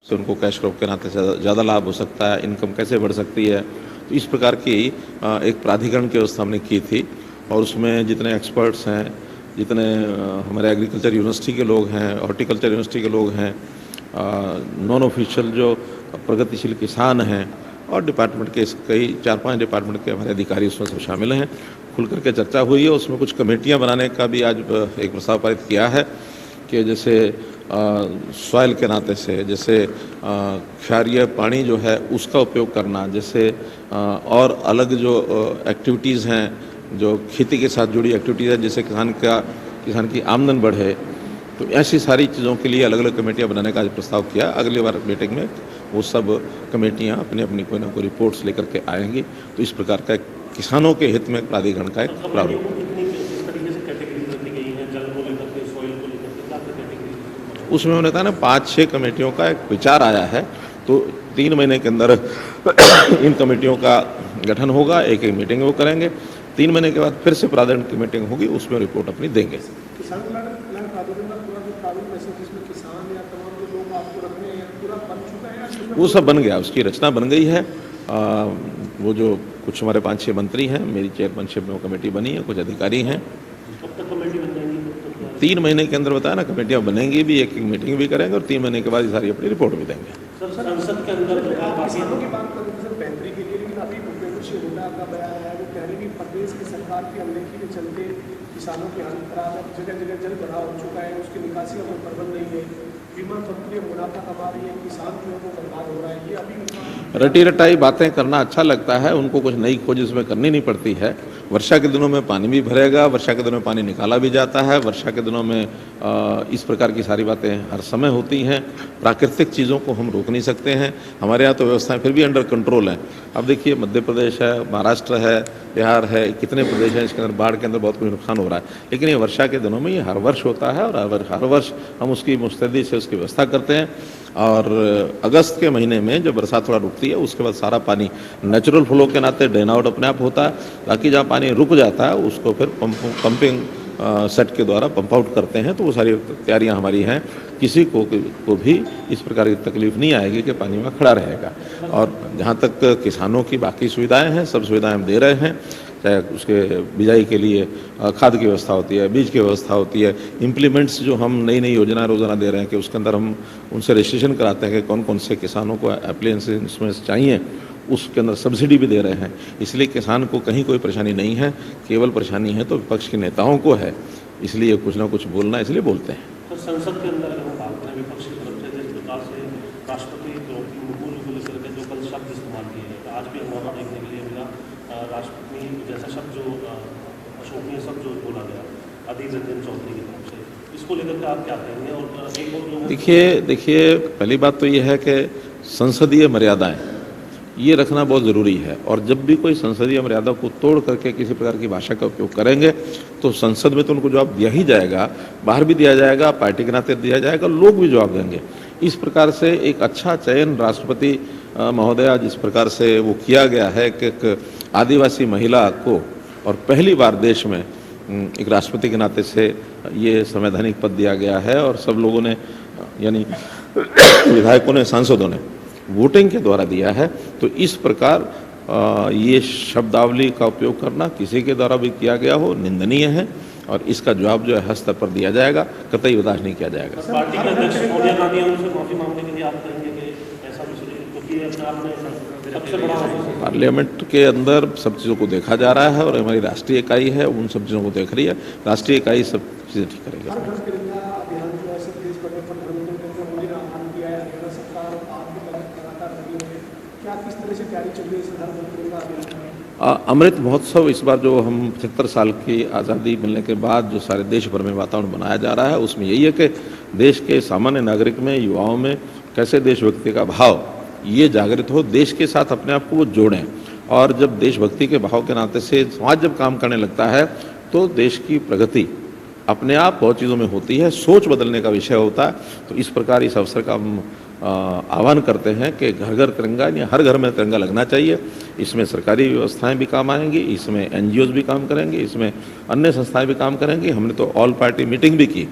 से उनको cash crop के नाते से ज़्यादा लाभ हो सकता है, इनकम कैसे बढ़ सकती है। तो इस प्रकार की एक प्राधिकरण की व्यवस्था हमने की थी और उसमें जितने एक्सपर्ट्स हैं, जितने हमारे एग्रीकल्चर यूनिवर्सिटी के लोग हैं, हॉर्टिकल्चर यूनिवर्सिटी के लोग हैं, नॉन ऑफिशियल जो प्रगतिशील किसान हैं और डिपार्टमेंट के कई 4-5 डिपार्टमेंट के हमारे अधिकारी उसमें सब शामिल हैं। खुल करके चर्चा हुई है। उसमें कुछ कमेटियां बनाने का भी आज एक प्रस्ताव पारित किया है कि जैसे सॉइल के नाते से, जैसे क्षारीय पानी जो है उसका उपयोग करना, जैसे और अलग जो एक्टिविटीज़ हैं, जो खेती के साथ जुड़ी एक्टिविटीज़ हैं, जिससे किसान की आमदन बढ़े, तो ऐसी सारी चीज़ों के लिए अलग अलग कमेटियां बनाने का आज प्रस्ताव किया। अगली बार मीटिंग में वो सब कमेटियां अपनी अपनी कोई ना कोई रिपोर्ट्स लेकर के आएंगी। तो इस प्रकार का किसानों के हित में प्राधिकरण का एक प्रारूप। उसमें उन्होंने कहा ना 5-6 कमेटियों का एक विचार आया है। तो 3 महीने के अंदर इन कमेटियों का गठन होगा, एक एक मीटिंग वो करेंगे। 3 महीने के बाद फिर से प्राधिकरण की मीटिंग होगी, उसमें रिपोर्ट अपनी देंगे। वो सब बन गया, उसकी रचना बन गई है। वो जो कुछ हमारे 5-6 मंत्री हैं, मेरी चेयरमैनशिप में वो कमेटी बनी है, कुछ अधिकारी हैं। 3 महीने के अंदर बताया ना, कमेटियां बनेंगी भी, एक एक मीटिंग भी करेंगे और 3 महीने के बाद सारी अपनी रिपोर्ट भी देंगे। संसद के अंदर किसानों की बात करें तो बेहतरी के लिए, लेकिन अभी भूपेंद्र सिंह हुड्डा का बयान है, वो कह रहे हैं कि प्रदेश की सरकार की अनदेखी के चलते किसानों की हालत खराब है, जगह जगह जल भराव हो चुका है, उसकी निकासी का कोई प्रबंध नहीं है, बीमा कंपनी मुनाफा कमा रही है, किसान जो है वो बर्बाद हो रहा है। ये अभी रटी रटाई बातें करना अच्छा लगता है, उनको कुछ नई खोज इसमें करनी नहीं पड़ती है। वर्षा के दिनों में पानी भी भरेगा, वर्षा के दिनों में पानी निकाला भी जाता है, वर्षा के दिनों में इस प्रकार की सारी बातें हर समय होती हैं। प्राकृतिक चीज़ों को हम रोक नहीं सकते हैं। हमारे यहाँ तो व्यवस्थाएं फिर भी अंडर कंट्रोल हैं। अब देखिए मध्य प्रदेश है, महाराष्ट्र है, बिहार है, कितने प्रदेश हैं इसके अंदर बाढ़ के अंदर बहुत कुछ नुकसान हो रहा है। लेकिन ये वर्षा के दिनों में ये हर वर्ष होता है और हर वर्ष हम उसकी मुस्तैदी से उसकी व्यवस्था करते हैं। और अगस्त के महीने में जब बरसात थोड़ा रुकती है, उसके बाद सारा पानी नेचुरल फ्लो के नाते ड्रेन आउट अपने आप होता है। बाकी जहाँ पानी रुक जाता है उसको फिर पंपिंग सेट के द्वारा पंप आउट करते हैं। तो वो सारी तैयारियां हमारी हैं, किसी को भी इस प्रकार की तकलीफ नहीं आएगी कि पानी में खड़ा रहेगा। और जहाँ तक किसानों की बाकी सुविधाएं हैं, सब सुविधाएं हम दे रहे हैं, चाहे उसके बिजाई के लिए खाद की व्यवस्था होती है, बीज की व्यवस्था होती है, इम्प्लीमेंट्स जो हम नई नई योजना रोज़ाना दे रहे हैं कि उसके अंदर हम उनसे रजिस्ट्रेशन कराते हैं कि कौन कौन से किसानों को एप्लायंसेस चाहिए, उसके अंदर सब्सिडी भी दे रहे हैं। इसलिए किसान को कहीं कोई परेशानी नहीं है, केवल परेशानी है तो विपक्ष के नेताओं को है, इसलिए कुछ ना कुछ बोलना इसलिए बोलते हैं। तो संसद के अंदर अगर हम बात करें विपक्ष की तरफ से जिस प्रकार से राष्ट्रपति द्रौपदी मुर्मू को लेकर के जो कल शब्द इस्तेमाल किए हैं, तो आज भी हमारा देखने के लिए मिला राष्ट्रपति जैसा शब्द जो अशोकनीय शब्द जो बोला गया अधीर रंजन चौधरी की तरफ से, इसको लेकर के आप क्या कहेंगे? और एक और देखिए पहली बात तो ये है कि संसदीय मर्यादाएं ये रखना बहुत ज़रूरी है। और जब भी कोई संसदीय मर्यादा को तोड़ करके किसी प्रकार की भाषा का उपयोग करेंगे तो संसद में तो उनको जवाब दिया ही जाएगा, बाहर भी दिया जाएगा, पार्टी के नाते दिया जाएगा, लोग भी जवाब देंगे। इस प्रकार से एक अच्छा चयन राष्ट्रपति महोदया जिस प्रकार से वो किया गया है कि एक आदिवासी महिला को और पहली बार देश में एक राष्ट्रपति के नाते से ये संवैधानिक पद दिया गया है और सब लोगों ने यानी विधायकों ने, सांसदों ने वोटिंग के द्वारा दिया है। तो इस प्रकार ये शब्दावली का उपयोग करना किसी के द्वारा भी किया गया हो निंदनीय है और इसका जवाब जो है हर स्तर पर दिया जाएगा, कतई बर्दाश्त नहीं किया जाएगा। पार्टी के अध्यक्ष सोनिया गांधी उनसे माफी मांगने के लिए आप कहेंगे कि ऐसा सबसे बड़ा पार्लियामेंट के अंदर सब चीज़ों को देखा जा रहा है और हमारी राष्ट्रीय इकाई है उन सब चीज़ों को देख रही है। राष्ट्रीय इकाई सब चीज़ें ठीक करेगी। अमृत महोत्सव इस बार जो हम 75 साल की आज़ादी मिलने के बाद जो सारे देश भर में वातावरण बनाया जा रहा है, उसमें यही है कि देश के सामान्य नागरिक में, युवाओं में कैसे देशभक्ति का भाव ये जागृत हो, देश के साथ अपने आप को वो जोड़ें। और जब देशभक्ति के भाव के नाते से समाज जब काम करने लगता है तो देश की प्रगति अपने आप बहुत चीज़ों में होती है, सोच बदलने का विषय होता है। तो इस प्रकार इस अवसर का हम आह्वान करते हैं कि घर घर तिरंगा, या हर घर में तिरंगा लगना चाहिए। इसमें सरकारी व्यवस्थाएं भी काम आएंगी, इसमें NGOs भी काम करेंगे, इसमें अन्य संस्थाएं भी काम करेंगी। हमने तो ऑल पार्टी मीटिंग भी की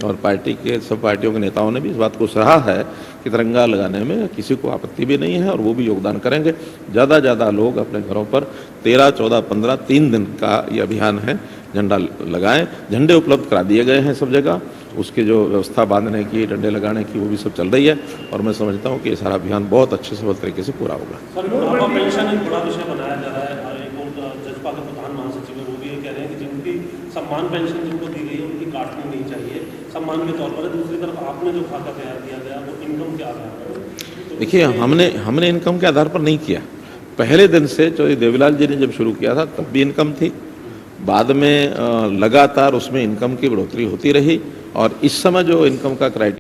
और पार्टी के सब पार्टियों के नेताओं ने भी इस बात को सराहा है कि तिरंगा लगाने में किसी को आपत्ति भी नहीं है और वो भी योगदान करेंगे। ज़्यादा ज़्यादा लोग अपने घरों पर 13, 14, 15 3 दिन का ये अभियान है, झंडा लगाएं। झंडे उपलब्ध करा दिए गए हैं सब जगह, उसकी जो व्यवस्था बांधने की, डंडे लगाने की, वो भी सब चल रही है और मैं समझता हूँ कि ये सारा अभियान बहुत अच्छे सफल तरीके से पूरा होगा। सर, बुढ़ापा पेंशन एक बड़ा विषय बनाया जा रहा है। एक और जजपा के प्रधान महासचिव है, वो भी ये कह रहे हैं कि जिनकी सम्मान पेंशन जिनको दी गई है उनकी काटनी नहीं चाहिए, सम्मान के तौर पर। दूसरी तरफ आपने जो खाका तैयार किया गया वो इनकम के आधार पर। देखिए, हमने इनकम के आधार पर नहीं किया। पहले दिन से जो देवीलाल जी ने जब शुरू किया था तब भी इनकम थी, बाद में लगातार उसमें इनकम की बढ़ोतरी होती रही और इस समय जो इनकम का क्राइटेरिया